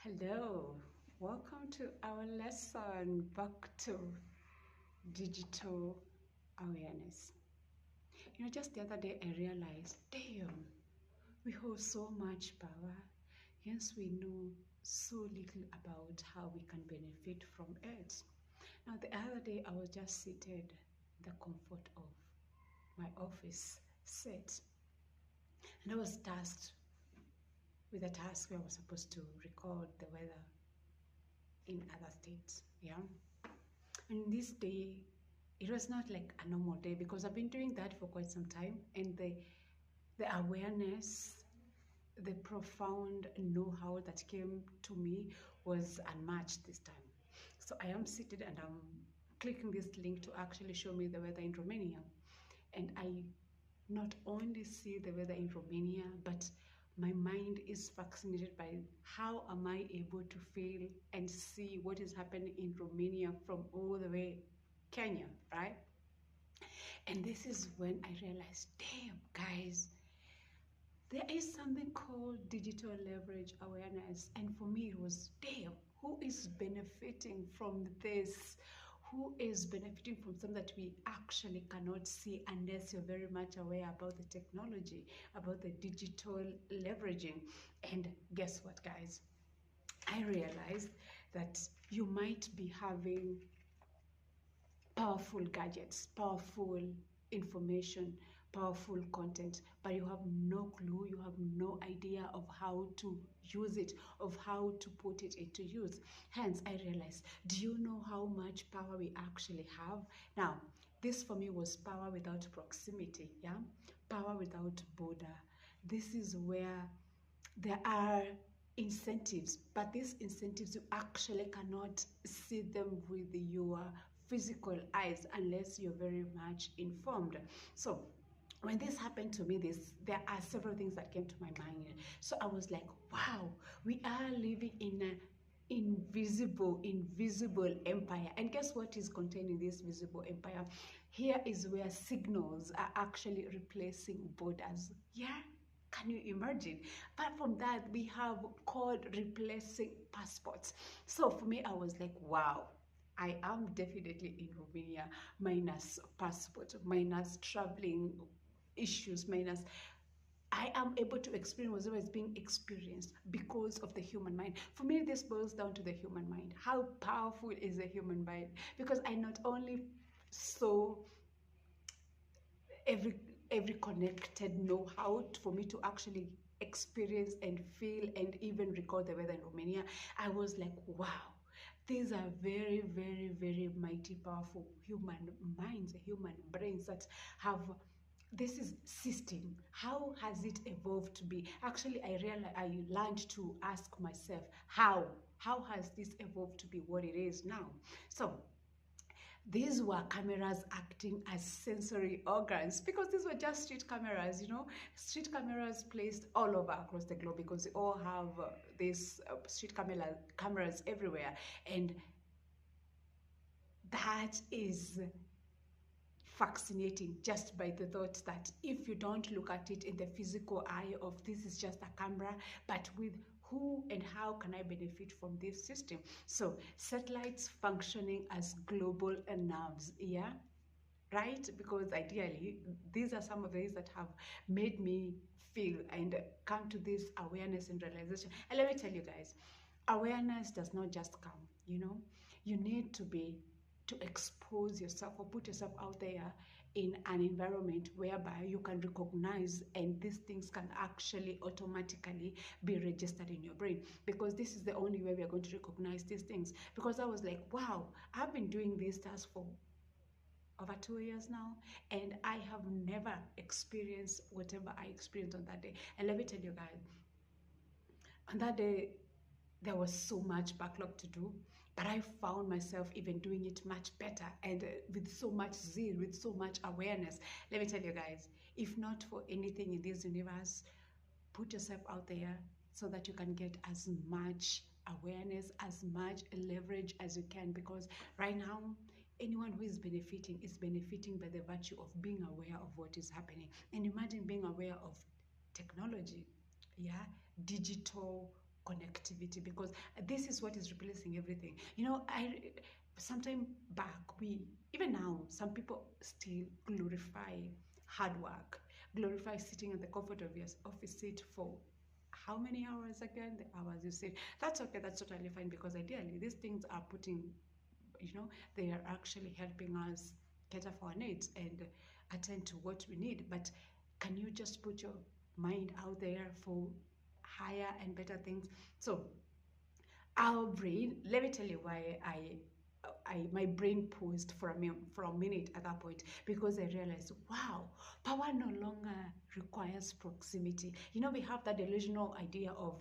Hello, welcome to our lesson back to digital awareness. Just the other day I realized, damn, we hold so much power, hence we know so little about how we can benefit from it. Now, the other day I was just seated in the comfort of my office set, and I was tasked with a task where I was supposed to record the weather in other states. Yeah. And this day, it was not like a normal day because I've been doing that for quite some time, and the awareness, the profound know-how that came to me was unmatched this time. So I am seated and I'm clicking this link to actually show me the weather in Romania. And I not only see the weather in Romania, but my mind is fascinated by how am I able to feel and see what is happening in Romania from all the way Kenya, right? And this is when I realized, damn, guys, there is something called digital leverage awareness. And for me, it was, damn, who is benefiting from this? Who is benefiting from something that we actually cannot see unless you're very much aware about the technology, about the digital leveraging? And guess what, guys? I realized that you might be having powerful gadgets, powerful information, powerful content, but you have no clue, you have no idea of how to use it, of how to put it into use. Hence, I realized, do you know how much power we actually have? Now, this for me was power without proximity, yeah? Power without border. This is where there are incentives, but these incentives you actually cannot see them with your physical eyes unless you're very much informed. So when this happened to me, there are several things that came to my mind. So I was like, wow, we are living in an invisible empire. And guess what is contained in this visible empire? Here is where signals are actually replacing borders. Yeah, can you imagine? Apart from that, we have code replacing passports. So for me, I was like, wow, I am definitely in Romania, minus passport, minus traveling issues, minus I am able to experience whatever is being experienced because of the human mind. For me, this boils down to the human mind. How powerful is the human mind? Because I not only saw every every connected know-how for me to actually experience and feel and even record the weather in Romania, I was like, wow, these are very, very, very mighty, powerful human minds, human brains that have this is system. How has it evolved to be? Actually, I learned to ask myself, how has this evolved to be what it is now? So these were cameras acting as sensory organs because these were just street cameras, street cameras placed all over across the globe because they all have these street cameras everywhere. And that is fascinating just by the thought that if you don't look at it in the physical eye of this is just a camera, but with who and how can I benefit from this system? So satellites functioning as global nerves, yeah, right? Because ideally, these are some of the things that have made me feel and come to this awareness and realization. And let me tell you guys, awareness does not just come, you need to expose yourself or put yourself out there in an environment whereby you can recognize and these things can actually automatically be registered in your brain, because this is the only way we are going to recognize these things. Because I was like, wow, I've been doing this task for over 2 years now, and I have never experienced whatever I experienced on that day. And let me tell you guys, on that day, there was so much backlog to do, but I found myself even doing it much better and with so much zeal, with so much awareness. Let me tell you guys, if not for anything in this universe, put yourself out there so that you can get as much awareness, as much leverage as you can, because right now, anyone who is benefiting by the virtue of being aware of what is happening. And imagine being aware of technology, yeah, digital connectivity, because this is what is replacing everything. You know, I sometime back, we even now, some people still glorify hard work, glorify sitting in the comfort of your office seat for how many hours again? The hours you sit. That's okay, that's totally fine, because ideally these things are putting, you know, they are actually helping us cater for our needs and attend to what we need. But can you just put your mind out there for higher and better things? So our brain, let me tell you why my brain paused for for a minute at that point, because I realized, wow, power no longer requires proximity. You know, we have that delusional idea of,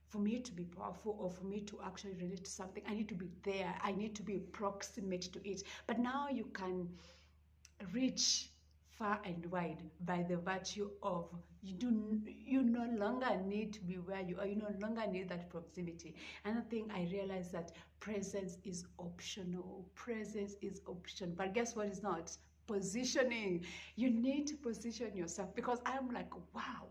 for me to be powerful or for me to actually relate to something, I need to be there, I need to be proximate to it. But now you can reach far and wide by the virtue of you no longer need to be where you are, you no longer need that proximity. Another thing I realized, that presence is optional. Presence is option, but guess what is not? Positioning. You need to position yourself, because I'm like, wow,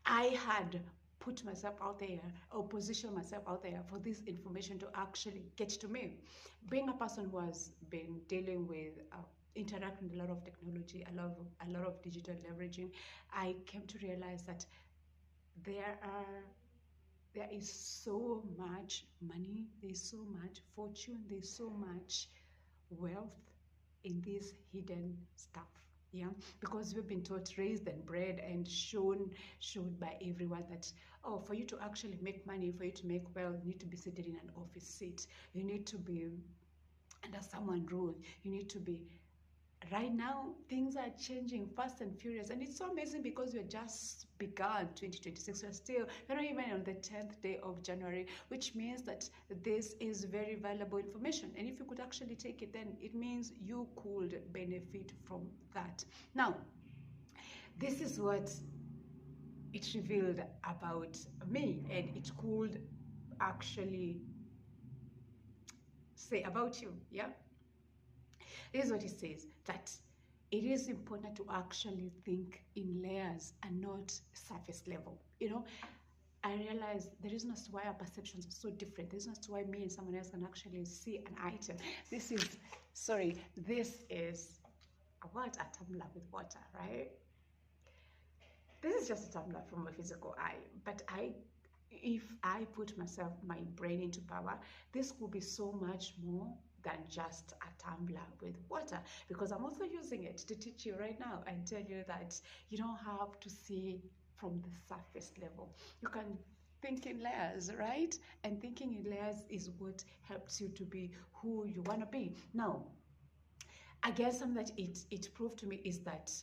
I had put myself out there or position myself out there for this information to actually get to me. Being a person who has been dealing with interacting with a lot of technology, a lot of digital leveraging, I came to realize that there are there is so much money, there's so much fortune, there's so much wealth in this hidden stuff. Yeah, because we've been taught, raised and bred and shown by everyone that, oh, for you to actually make money, for you to make wealth, you need to be seated in an office seat, you need to be under someone rule, you need to be. Right now things are changing fast and furious, and it's so amazing, because we're just begun 2026. We're not even on the 10th day of January, which means that this is very valuable information, and if you could actually take it, then it means you could benefit from that. Now, this is what it revealed about me, and it could actually say about you. Yeah, this is what it says, that it is important to actually think in layers and not surface level. You know, I realize the reason as to why our perceptions are so different, the reason as to why me and someone else can actually see an item. This is a tumbler with water, right? This is just a tumbler from a physical eye, but if I put my brain into power, this will be so much more than just a tumbler with water, because I'm also using it to teach you right now and tell you that you don't have to see from the surface level. You can think in layers, right? And thinking in layers is what helps you to be who you want to be. Now, I guess something that it proved to me is that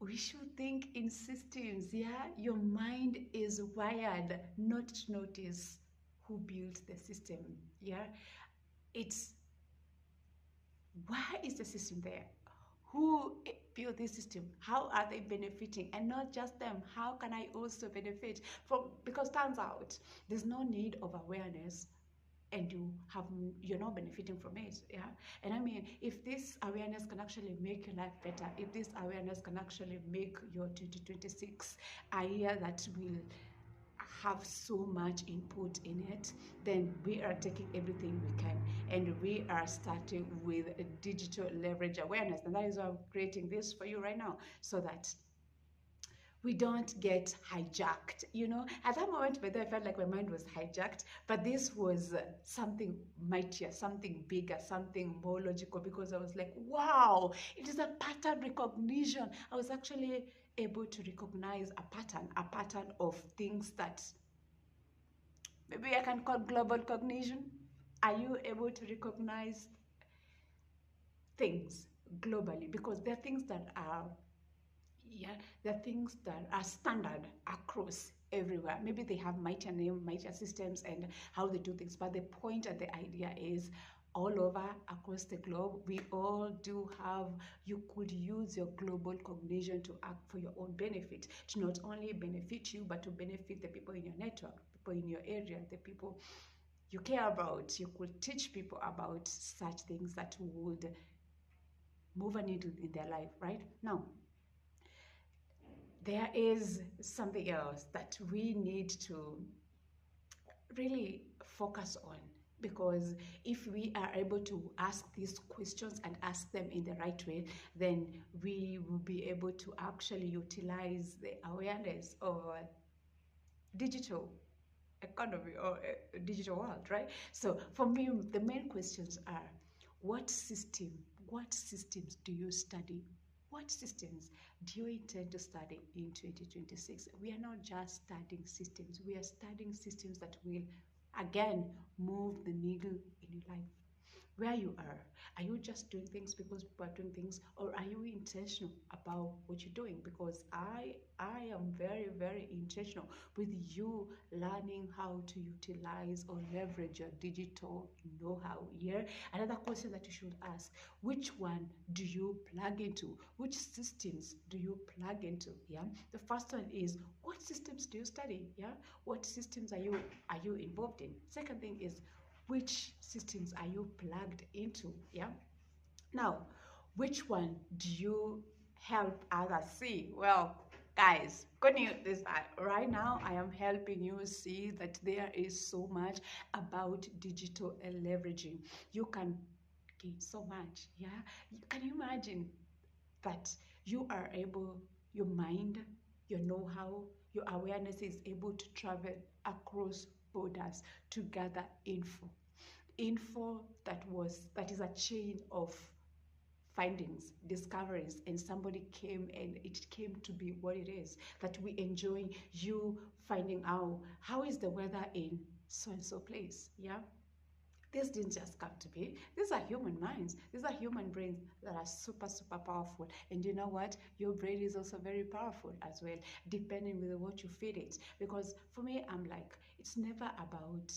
we should think in systems. Yeah, your mind is wired not to notice who built the system. Yeah, it's, why is the system there, who built this system, how are they benefiting, and not just them, how can I also benefit from? Because turns out there's no need of awareness, and you're not benefiting from it. Yeah, and I mean, if this awareness can actually make your life better, if this awareness can actually make your 2026 a year that will have so much input in it, then we are taking everything we can, and we are starting with a digital leverage awareness, and that is why I'm creating this for you right now, so that we don't get hijacked. You know, at that moment, by then I felt like my mind was hijacked, but this was something mightier, something bigger, something more logical, because I was like, wow, it is a pattern recognition. I was actually able to recognize a pattern of things that maybe I can call global cognition. Are you able to recognize things globally? Because there are things that are, yeah, there are things that are standard across everywhere. Maybe they have mightier name, mightier systems, and how they do things. But the point and the idea is, all over across the globe, we all do have, you could use your global cognition to act for your own benefit, to not only benefit you, but to benefit the people in your network, people in your area, the people you care about. You could teach people about such things that would move a needle in their life, right? Now, there is something else that we need to really focus on, because if we are able to ask these questions and ask them in the right way, then we will be able to actually utilize the awareness of digital economy or digital world, right? So for me, the main questions are, what system, what systems do you study? What systems do you intend to study in 2026? We are not just studying systems, we are studying systems that will again move the needle in your life. Where you are you just doing things because people are doing things, or are you intentional about what you're doing? Because I am very, very intentional with you learning how to utilize or leverage your digital know-how here. Another question that you should ask, which one do you plug into? Which systems do you plug into? Yeah, the first one is, what systems do you study? Yeah, what systems are you involved in? Second thing is, which systems are you plugged into? Yeah. Now, which one do you help others see? Well, guys, good news is that right now I am helping you see that there is so much about digital leveraging. You can gain so much. Yeah. Can you imagine that you are able, your mind, your know-how, your awareness is able to travel across borders to gather info that is a chain of findings, discoveries, and somebody came and it came to be what it is that we enjoy. You finding out how is the weather in so and so place. Yeah, this didn't just come to be. These are human minds. These are human brains that are super, super powerful. And you know what? Your brain is also very powerful as well, depending with what you feed it. Because for me, I'm like, it's never about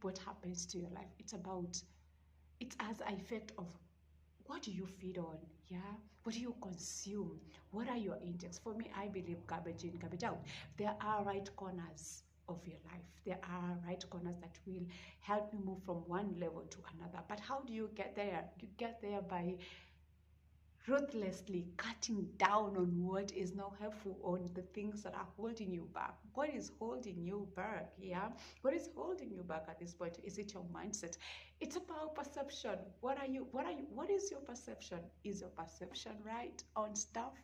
what happens to your life. It's as an effect of, what do you feed on? Yeah, what do you consume? What are your intakes? For me, I believe garbage in, garbage out. There are right corners of your life. There are right corners that will help you move from one level to another. But how do you get there? You get there by ruthlessly cutting down on what is not helpful, on the things that are holding you back. What is holding you back? Yeah, what is holding you back at this point? Is it your mindset? It's about perception. What is your perception? Is your perception right on stuff?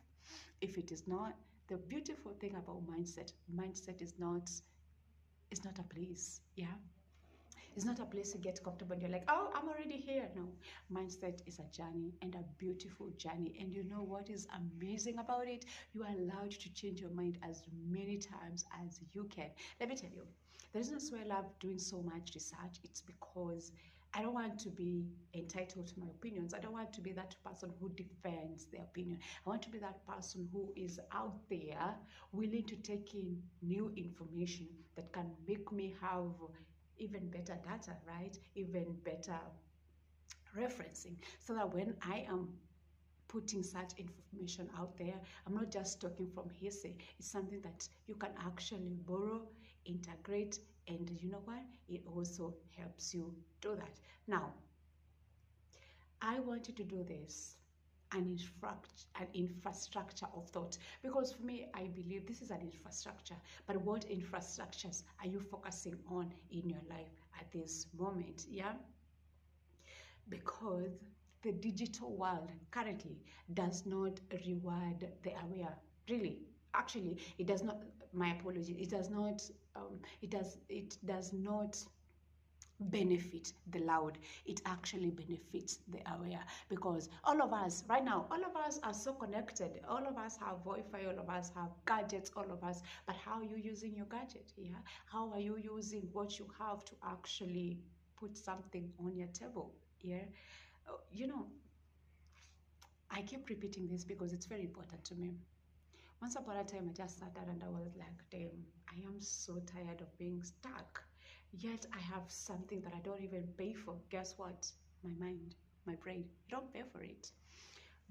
If it is not, the beautiful thing about mindset is not a place. Yeah, it's not a place you get comfortable and you're like, oh, I'm already here. No, mindset is a journey, and a beautiful journey. And you know what is amazing about it? You are allowed to change your mind as many times as you can. Let me tell you, the reason why I love doing so much research, it's because I don't want to be entitled to my opinions. I don't want to be that person who defends their opinion. I want to be that person who is out there willing to take in new information that can make me have even better data, right? Even better referencing, so that when I am putting such information out there, I'm not just talking from hearsay. It's something that you can actually borrow, integrate, and you know what? It also helps you do that. Now, I want you to do this an infrastructure of thought, because for me, I believe this is an infrastructure. But what infrastructures are you focusing on in your life at this moment? Yeah, because the digital world currently does not reward the aware. Really, actually, it does not. My apology. It does not. It does not benefit the loud. It actually benefits the aware, because all of us right now, all of us are so connected. All of us have Wi-Fi, all of us have gadgets, all of us. But how are you using your gadget? Yeah, how are you using what you have to actually put something on your table? Yeah. You know, I keep repeating this because it's very important to me. Once upon a time, I just sat there and I was like, damn, I am so tired of being stuck. Yet I have something that I don't even pay for. Guess what? My mind, my brain. You don't pay for it.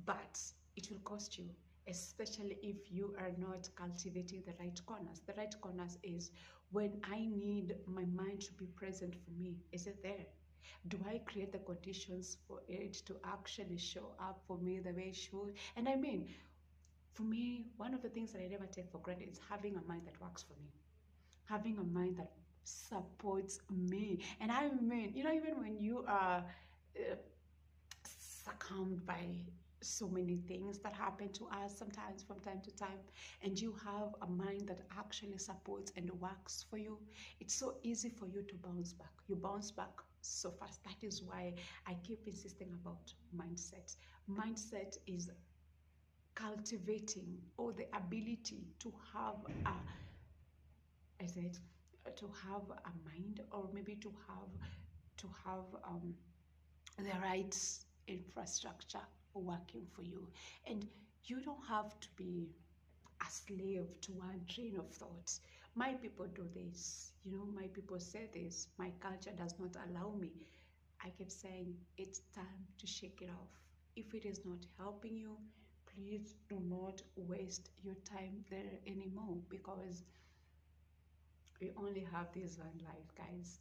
But it will cost you, especially if you are not cultivating the right corners. The right corners is when I need my mind to be present for me. Is it there? Do I create the conditions for it to actually show up for me the way it should? And I mean, for me, one of the things that I never take for granted is having a mind that works for me, having a mind that supports me. And I mean, even when you are succumbed by so many things that happen to us sometimes from time to time, and you have a mind that actually supports and works for you, it's so easy for you to bounce back. You bounce back so fast. That is why I keep insisting about mindset. Mindset is cultivating or the ability to have a, I said, to have a mind, or maybe to have the right infrastructure working for you. And you don't have to be a slave to one train of thought. My people do this, my people say this, my culture does not allow me. I keep saying it's time to shake it off. If it is not helping you, please do not waste your time there anymore, because we only have this one life, guys.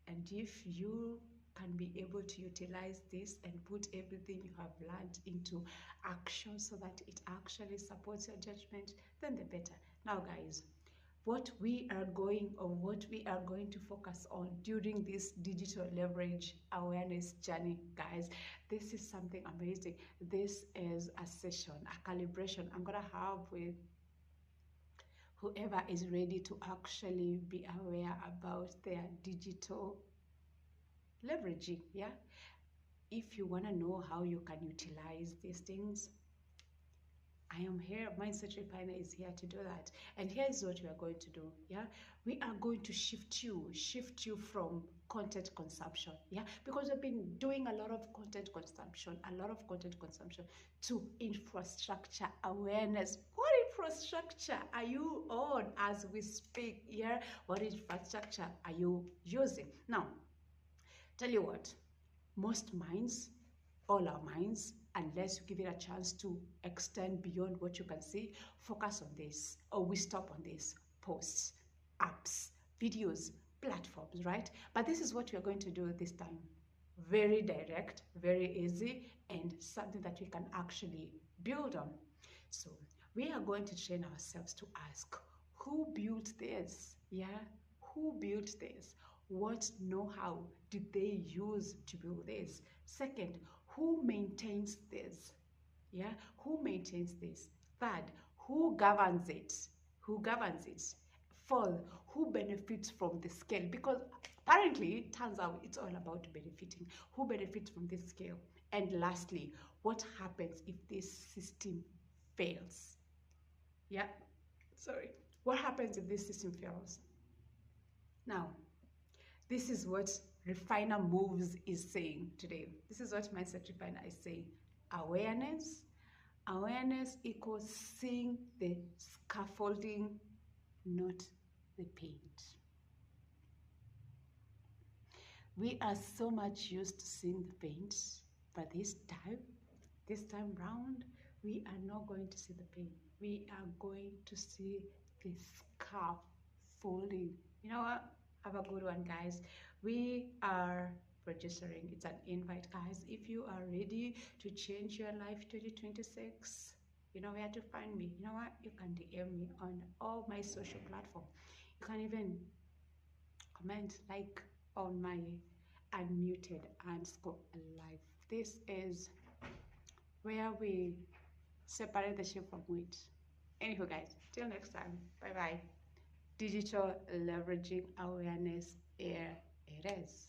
And if you can be able to utilize this and put everything you have learned into action so that it actually supports your judgment, then the better. Now, guys, what we are going to focus on during this digital leverage awareness journey, guys, this is something amazing. This is a session, a calibration I'm gonna have with whoever is ready to actually be aware about their digital leveraging. Yeah, if you want to know how you can utilize these things, I am here. Mindset Refiner is here to do that. And here's what we are going to do. Yeah, we are going to shift you from content consumption. Yeah, because we've been doing a lot of content consumption to infrastructure awareness. What infrastructure are you on as we speak? Yeah, what infrastructure are you using? Now, tell you what, most minds, all our minds, unless you give it a chance to extend beyond what you can see, focus on this, or we stop on this: posts, apps, videos, platforms, right? But this is what we are going to do this time. Very direct, very easy, and something that we can actually build on. So we are going to train ourselves to ask, who built this? Yeah, who built this? What know-how did they use to build this? Second, who maintains this? Yeah, who maintains this? Third, who governs it? Who governs it? Fourth, who benefits from the scale? Because apparently it turns out it's all about benefiting. Who benefits from this scale? And lastly, what happens if this system fails? Yeah, sorry. What happens if this system fails? Now, this is what Refiner Moves is saying today. This is what Mindset Refiner is saying. Awareness. Awareness equals seeing the scaffolding, not the paint. We are so much used to seeing the paint, but this time round, we are not going to see the paint. We are going to see the scaffolding. You know what? Have a good one, guys. We are registering. It's an invite, guys. If you are ready to change your life 2026, you know where to find me. You know what? You can DM me on all my social platforms. You can even comment, like, on my unmuted underscore live. This is where we separate the sheep from wheat. Anywho, guys, till next time. Bye bye. Digital leveraging awareness. Here it is.